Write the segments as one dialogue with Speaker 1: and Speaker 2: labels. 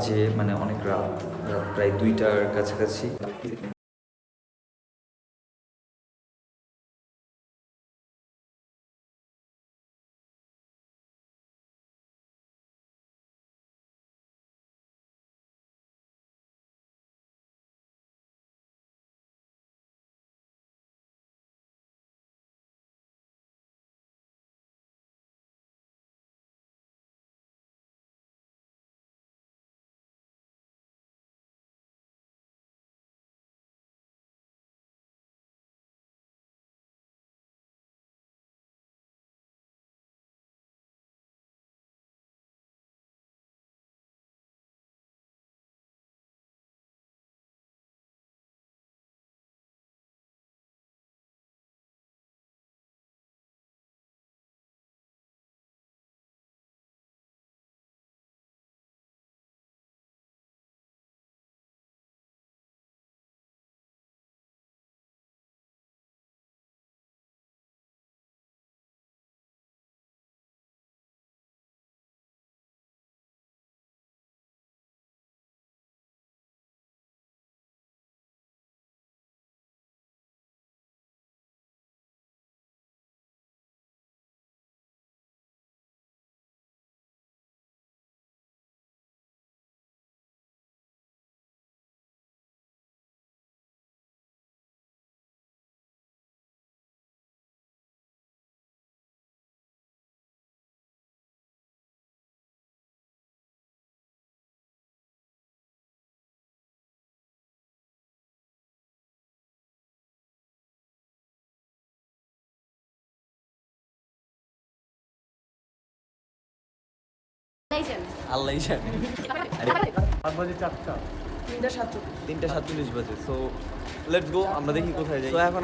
Speaker 1: বাজে, মানে অনেক রাত, প্রায় 2টার কাছাকাছি। আল্লাহ জানে। বাজে 4টা, 3:47 বাজে। সো লেটস গো, আমরা দেখি কোথায় যাই। তো এখন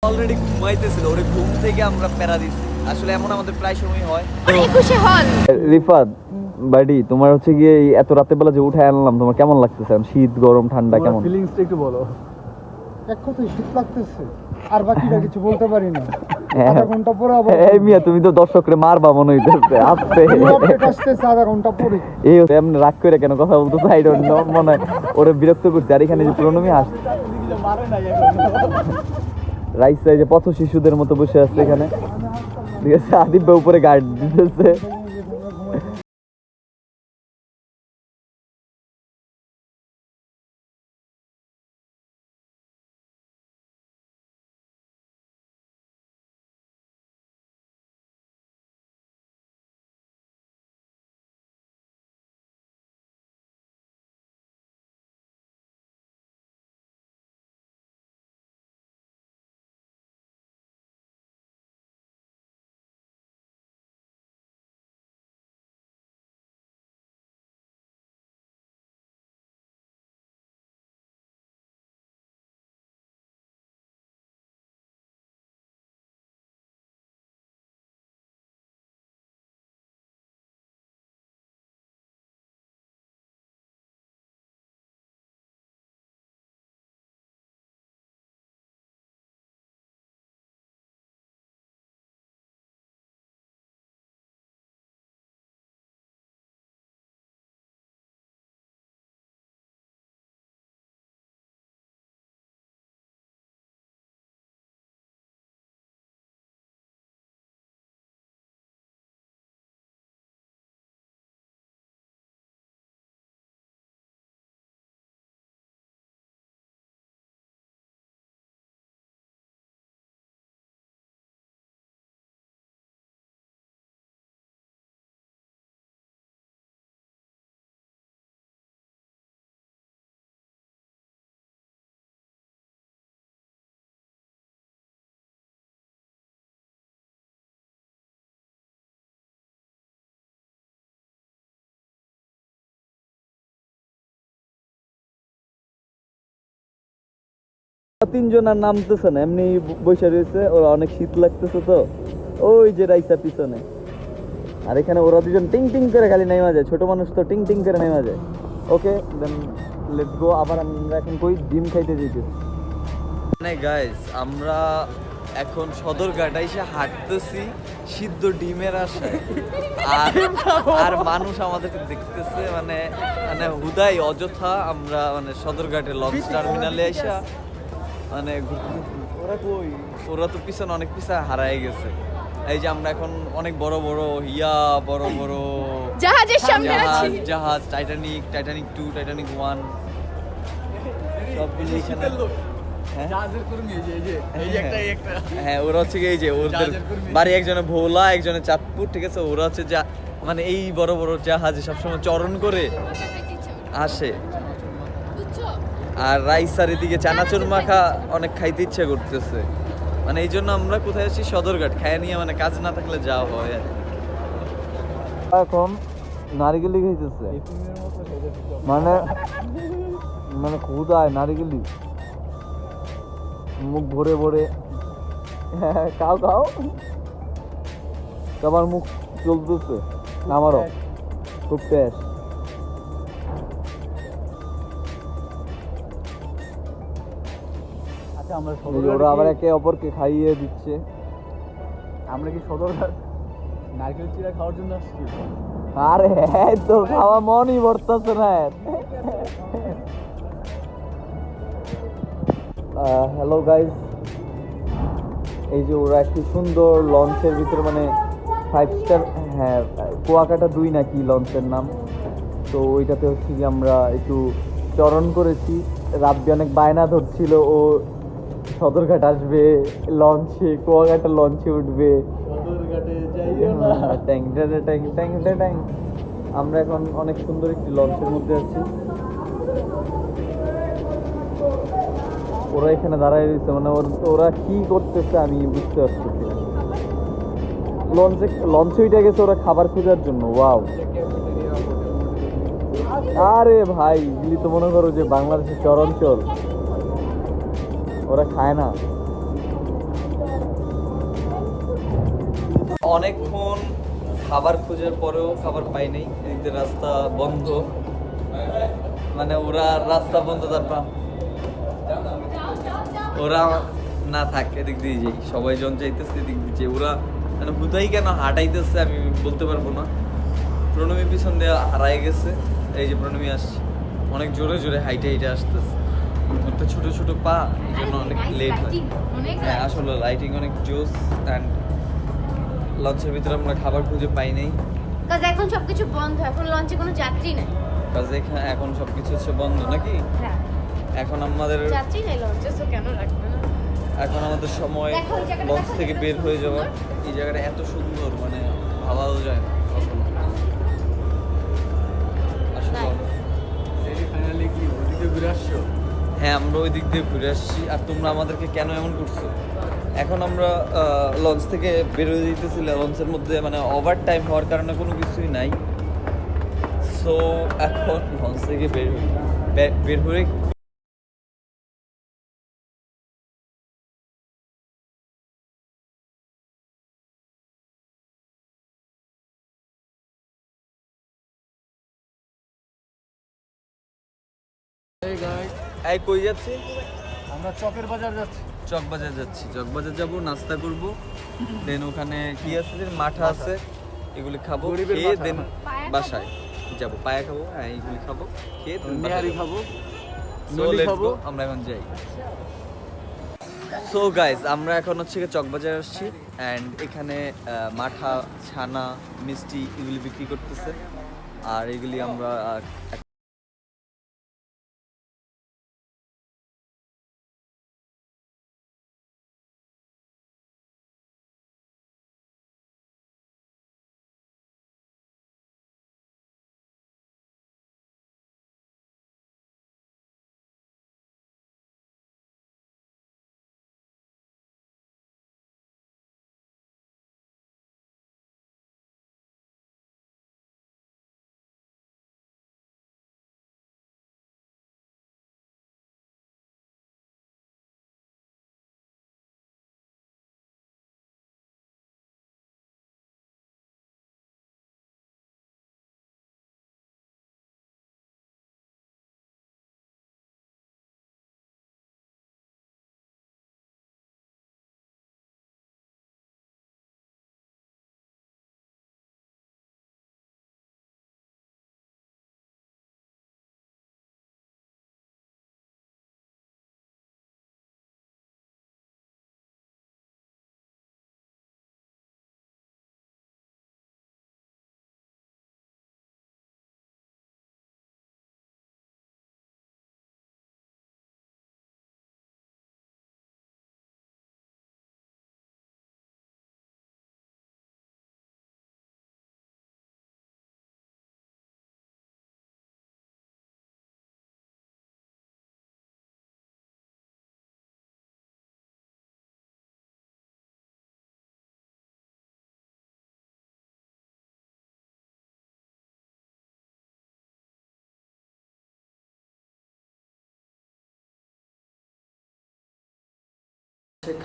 Speaker 1: অলরেডি ঘুমাইতেছিল, ওরে ঘুম থেকে আমরা প্যারা দিচ্ছি। আসলে এমন আমাদের প্রায় সময় হয়।
Speaker 2: খুশি হন
Speaker 1: রিফাত বাড়ি, তোমার হচ্ছে গিয়ে এই এত রাতে বেলা যে উঠে আনলাম, তোমার কেমন লাগতেছে? শীত, গরম, ঠান্ডা কেমন?
Speaker 3: ফিলিংসটা একটু বলো। এক কথায় শীত লাগতেছে, আর বাকিটা কিছু বলতে পারি না। আধা ঘন্টা পরে আবার
Speaker 1: এই মিয়া, তুমি তো দর্শকরে মারবা মনে হইতেছে। আস্তে
Speaker 3: আসতেছে আধা ঘন্টা পরে।
Speaker 1: এই এমনি রাগ করে কেন কথা বলতেছে? আই ডোন্ট নো, মনে হয় ওরে বিরক্ত করছে। আর এখানে যে প্রণমী আসছে, রাইস যে পথ শিশুদের মতো বসে আছে এখানে, ঠিক আছে? আদিব ভাই উপরে গার্ড দিতেছে। তিনজন আর নামতেছে না, এমনি বসে রয়েছে, ওরা অনেক শীত লাগতেছে তো ওই যে রাইসা পিছনে। আর এখানে ওরা দুজন টিং টিং করে খালি নেমা যায়, ছোট মানুষ তো টিং টিং করে নেমা যায়। ওকে দেন লেটস গো। আবার আমরা এখন কই ডিম খাইতে যাইতেছি। মানে গাইস আমরা এখন সদরঘাট এসে হাঁটতেছি সিদ্ধ ডিমের আশায়, আর আর মানুষ আমাদেরকে দেখতেছে, মানে মানে হুদাই অযথা আমরা মানে সদরঘাটে লঞ্চ টার্মিনালে এসে মানে ওরা কই, ওরা তো পিছনে অনেক পিছনে হারায় গেছে। এই যে আমরা এখন অনেক বড় বড় বড় বড়
Speaker 2: জাহাজের সামনে আছি।
Speaker 1: জাহাজ টাইটানিক, টাইটানিক 2, টাইটানিক 1 সব মিলে এখানে। হ্যাঁ? হ্যাঁ ওরা হচ্ছে কি এই যে ওদের বাড়ি একজনে ভোলা একজনে চাঁদপুর, ঠিক আছে। ওরা হচ্ছে যা মানে এই বড় বড় জাহাজে সবসময় চরণ করে আসে। আর রাইস আর এদিকে চানাচুর মাখা অনেক খাইতে ইচ্ছে করতেছে, মানে এই জন্য আমরা কোথায় আছি সদরঘাট খাইয়া নিয়ে, মানে কাজ না থাকলে যাওয়া হয়। এখন নারিকেলি খাইতেছে, মানে মানে ক্ষুদায় নারিকেলি মুখ ভরে ভরে। খাও খাও, আমার মুখ চলতেছে, আমারও খুব টেস্ট।
Speaker 3: আচ্ছা আমরা
Speaker 1: ওরা আবার একে অপরকে খাইয়ে দিচ্ছে।
Speaker 3: আমরা কি সদরঘাট নারকেল চিড়া খাওয়ার জন্য আসছি?
Speaker 1: আরে হ্যাঁ তো খাওয়া মনই ভরতেছে না। হ্যালো গাইস, এই যে ওরা একটি সুন্দর লঞ্চের ভিতরে, মানে 5 স্টার, হ্যাঁ কুয়াকাটা 2 নাকি লঞ্চের নাম। তো ওইটাতে হচ্ছে কি আমরা একটু চরণ করেছি। রাব্বি অনেক বায়না ধরছিল ও সদরঘাট আসবে লঞ্চে, কুয়াকাটা লঞ্চে উঠবে।
Speaker 3: সদরঘাটে যাইও না।
Speaker 1: ট্যাং ট্যাং ট্যাং ট্যাং ট্যাং ট্যাং। আমরা এখন অনেক সুন্দর একটি লঞ্চের মধ্যে আছি। ওরা এখানে দাঁড়ায় রয়েছে, মানে ওরা কি করতেছে আমি বুঝতে পারতেছি না। লঞ্চে উঠে গেছে ওরা খাবার খোঁজার জন্য। ওয়াও, আরে ভাই এগুলি তো মনে করো যে বাংলাদেশের চরাঞ্চল, ওরা খায় না। অনেকক্ষণ খাবার খোঁজার পরেও খাবার পাই নাই, এদিকে রাস্তা বন্ধ, মানে ওরা রাস্তা বন্ধ, তারপর ওরা না থাক এদিক দিয়ে যাই, সবাই জন চাইতেছে এদিক দিয়ে, ওরা মানে হুদাই কেন হাঁটাইতেছে আমি বলতে পারবো না। প্রণমী পিছন দিয়ে হারাই গেছে, এই যে প্রণমী আসছে, অনেক জোরে জোরে হাইটে হাইটে আসতেছে, ওটা ছোট ছোট পা, এই জন্য অনেক লেট হয়। হ্যাঁ আসলে লাইটিং অনেক জোস। অ্যান্ড লঞ্চের ভিতরে আমরা খাবার খুঁজে পাই নাই,
Speaker 2: কাজ এখন সবকিছু বন্ধ, এখন লঞ্চে কোনো যাত্রী নাই।
Speaker 1: কাজে এখানে এখন সবকিছু হচ্ছে বন্ধ নাকি।
Speaker 2: হ্যাঁ
Speaker 1: এখন আমাদের
Speaker 2: যাত্রী নাই লঞ্চে, তো কেন রাখবে না?
Speaker 1: এখন আমাদের সময়
Speaker 2: দেখো, এই জায়গাটা
Speaker 1: লঞ্চ
Speaker 2: দেখো,
Speaker 1: থেকে বের হয়ে যাওয়া। এই জায়গাটা এত সুন্দর, মানে ভাবাও যায় না কখনো। আসলে
Speaker 3: ফাইনালি কি ওদিকে ঘুরে আসছো?
Speaker 1: হ্যাঁ আমরা ওই দিক দিয়ে ঘুরে আসছি। আর তোমরা আমাদেরকে কেন এমন করছো? এখন আমরা লঞ্চ থেকে বের হয়ে যেতেছিল, লঞ্চের মধ্যে মানে ওভার টাইম হওয়ার কারণে কোনো কিছুই নাই। সো এখন লঞ্চ থেকে বের হয়ে এই কই যাচ্ছি?
Speaker 3: আমরা চকের বাজার যাচ্ছি।
Speaker 1: চকবাজার যাচ্ছি, চকবাজার যাবো, নাস্তা করব, দেন ওখানে কি আছে যে মাঠা আছে, এগুলি খাবো,
Speaker 3: গরিবের
Speaker 1: খেয়ে
Speaker 3: মাঠা।
Speaker 1: দেন
Speaker 2: পায়া
Speaker 1: বাসায় যাবো, পায়া খাবো, হ্যাঁ এইগুলি খাবো, খেয়ে then বাসায়
Speaker 3: নিহারি
Speaker 1: যাবো।
Speaker 3: খাবো,
Speaker 1: So,
Speaker 3: নলি
Speaker 1: let's
Speaker 3: খাবো।
Speaker 1: go, আমরা এখন যাই। সো গাইস আমরা এখন হচ্ছে গিয়ে চকবাজার আসছি, অ্যান্ড এখানে মাঠা, ছানা, মিষ্টি এগুলি বিক্রি করতেছে। আর এগুলি আমরা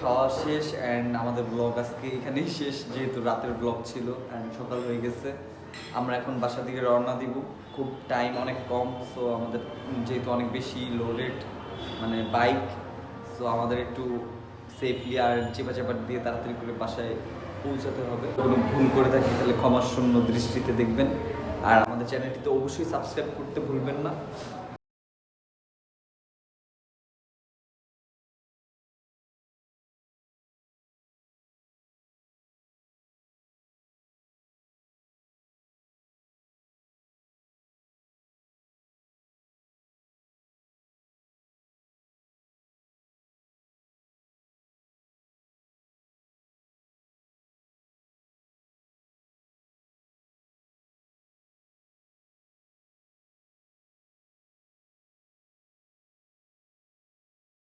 Speaker 1: খাওয়া শেষ অ্যান্ড আমাদের ব্লগ আজকে এখানেই শেষ, যেহেতু রাতের ব্লগ ছিল অ্যান্ড সকাল হয়ে গেছে। আমরা এখন বাসা দিকে রওনা দিব, খুব টাইম অনেক কম। সো আমাদের যেহেতু অনেক বেশি লোডেড মানে বাইক, সো আমাদের একটু সেফলি আর চেপা দিয়ে তাড়াতাড়ি করে বাসায় পৌঁছাতে হবে। কোনো ভুল করে থাকি তাহলে ক্ষমাশূন্য দৃষ্টিতে দেখবেন। আর আমাদের চ্যানেলটিতে অবশ্যই সাবস্ক্রাইব করতে ভুলবেন না।